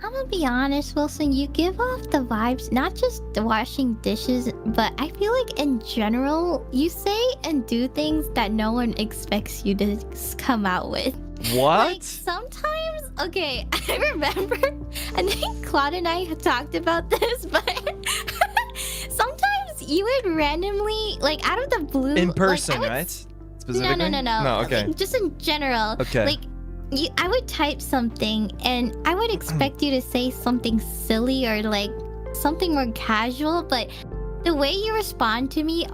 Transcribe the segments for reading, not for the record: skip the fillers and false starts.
I'm gonna be honest, Wilson, you give off the vibes, not just washing dishes, but I feel like in general, you say and do things that no one expects you to come out with. What? Like, sometimes, okay, I remember, I think Claude and I had talked about this, but sometimes you would randomly, like, out of the blue... In person, like, right? Specifically? No, okay. Like, just in general. Okay. Like, I would type something and I would expect you to say something silly or like something more casual, but the way you respond to me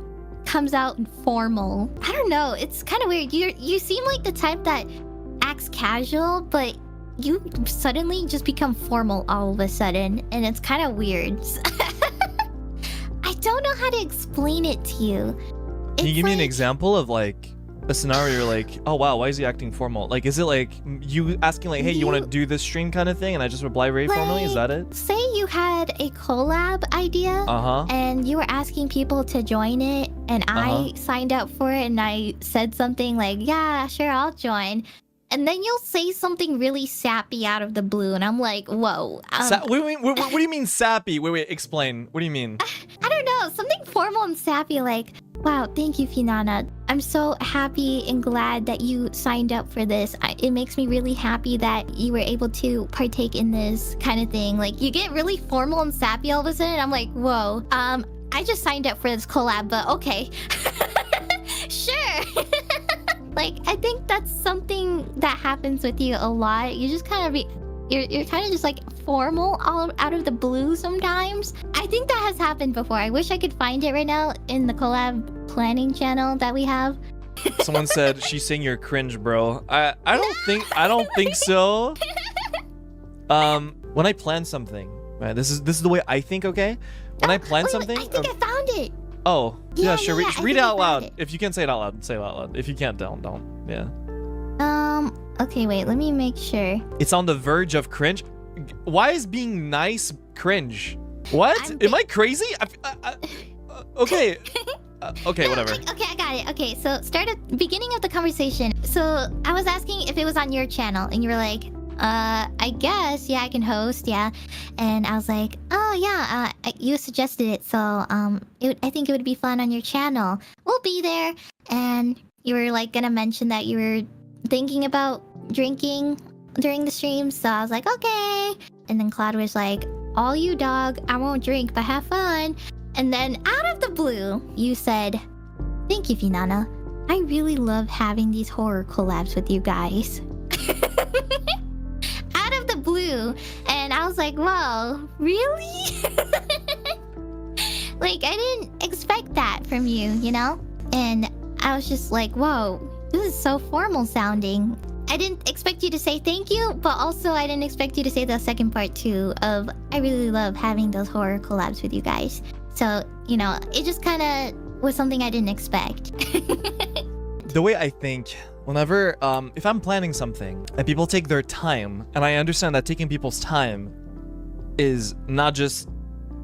comes out formal. I don't know, it's kind of weird. You seem like the type that acts casual, but you suddenly just become formal all of a sudden, and it's kind of weird. I don't know how to explain it to you. Can you give me an example of like a scenario you're like, oh wow, why is he acting formal? Like, is it like you asking like, hey, you want to do this stream kind of thing, and I just reply very formally? Is that it? Say you had a collab idea, and you were asking people to join it, and I signed up for it, and I said something like, yeah, sure, I'll join. And then you'll say something really sappy out of the blue, and I'm like, whoa. What do you mean sappy? Wait, explain. What do you mean? I don't know, something formal and sappy like, wow, thank you, Finana. I'm so happy and glad that you signed up for this. It makes me really happy that you were able to partake in this kind of thing. Like, you get really formal and sappy all of a sudden. I'm like, whoa, I just signed up for this collab, but okay. Sure. Like, I think that's something that happens with you a lot. You just kind of you're kind of just like formal all out of the blue sometimes. I think that has happened before. I wish I could find it right now in the collab planning channel that we have. Someone said she's saying you're cringe, bro. I don't think so. When I plan something, right? This is the way I think. Okay, when I plan something, I think I found it. Oh yeah, sure. Read it out loud. It. If you can say it out loud, say it out loud. If you can't, don't. Yeah. Okay, wait. Let me make sure. It's on the verge of cringe. Why is being nice cringe? What? Am I crazy? Okay. Okay, whatever. Okay, I got it. Okay, so start at the beginning of the conversation. So I was asking if it was on your channel, and you were like, I guess, yeah, I can host, yeah. And I was like, oh yeah, you suggested it, so I think it would be fun on your channel. We'll be there. And you were like gonna mention that you were thinking about drinking during the stream, so I was like, okay. And then Claude was like, all you dog, I won't drink, but have fun. And then out of the blue, you said, thank you, Finana. I really love having these horror collabs with you guys. Out of the blue. And I was like, whoa, really? Like, I didn't expect that from you, you know? And I was just like, whoa, this is so formal sounding. I didn't expect you to say thank you, but also I didn't expect you to say the second part too of, I really love having those horror collabs with you guys. So, you know, it just kind of was something I didn't expect. The way I think, whenever, if I'm planning something and people take their time, and I understand that taking people's time is not just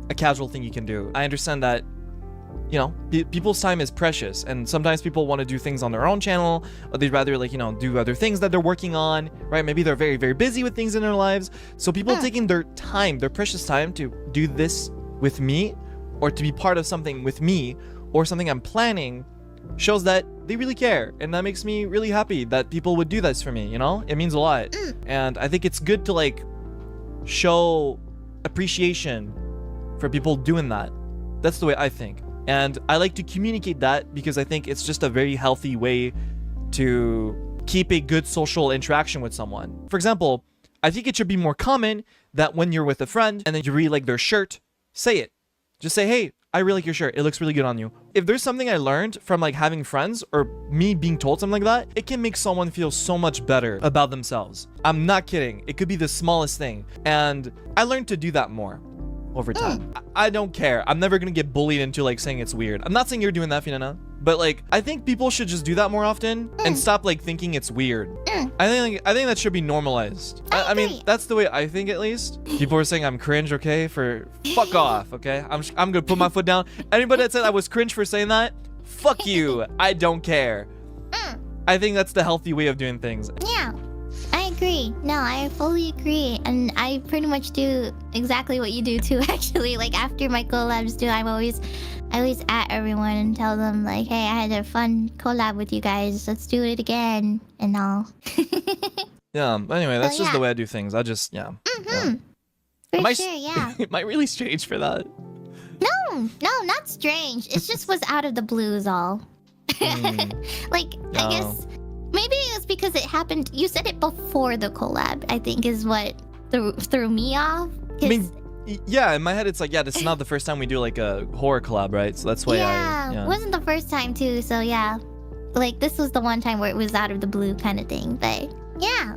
a casual thing you can do. I understand that, you know, people's time is precious, and sometimes people want to do things on their own channel, or they'd rather, like, you know, do other things that they're working on, right? Maybe they're very, very busy with things in their lives. So people taking their time, their precious time to do this with me, or to be part of something with me, or something I'm planning, shows that they really care. And that makes me really happy that people would do this for me, you know? It means a lot. And I think it's good to, like, show appreciation for people doing that. That's the way I think. And I like to communicate that because I think it's just a very healthy way to keep a good social interaction with someone. For example, I think it should be more common that when you're with a friend and then you really like their shirt, say it. Just say, hey, I really like your shirt. It looks really good on you. If there's something I learned from, like, having friends or me being told something like that, it can make someone feel so much better about themselves. I'm not kidding. It could be the smallest thing. And I learned to do that more over time. I don't care. I'm never gonna get bullied into, like, saying it's weird. I'm not saying you're doing that, Finana, but, like, I think people should just do that more often and stop, like, thinking it's weird. I think that should be normalized. I mean, that's the way I think, at least. People are saying I'm cringe, okay? Fuck off, okay? I'm gonna put my foot down. Anybody that said I was cringe for saying that, fuck you. I don't care. I think that's the healthy way of doing things. Yeah, I agree. No, I fully agree. And I pretty much do exactly what you do too, actually. Like after my collabs too, I always at everyone and tell them like, hey, I had a fun collab with you guys. Let's do it again and all. Yeah, anyway, that's just yeah. the way I do things. I just, yeah. Mm-hmm. Am I For sure, yeah. Am I really strange for that? No, not strange. It just was out of the blue is all. Like, No. I guess maybe it was because it happened. You said it before the collab, I think is what threw me off. I mean, yeah, in my head it's like, yeah, this is not the first time we do like a horror collab, right? So that's why yeah, it wasn't the first time too, so yeah. Like this was the one time where it was out of the blue kind of thing, but yeah.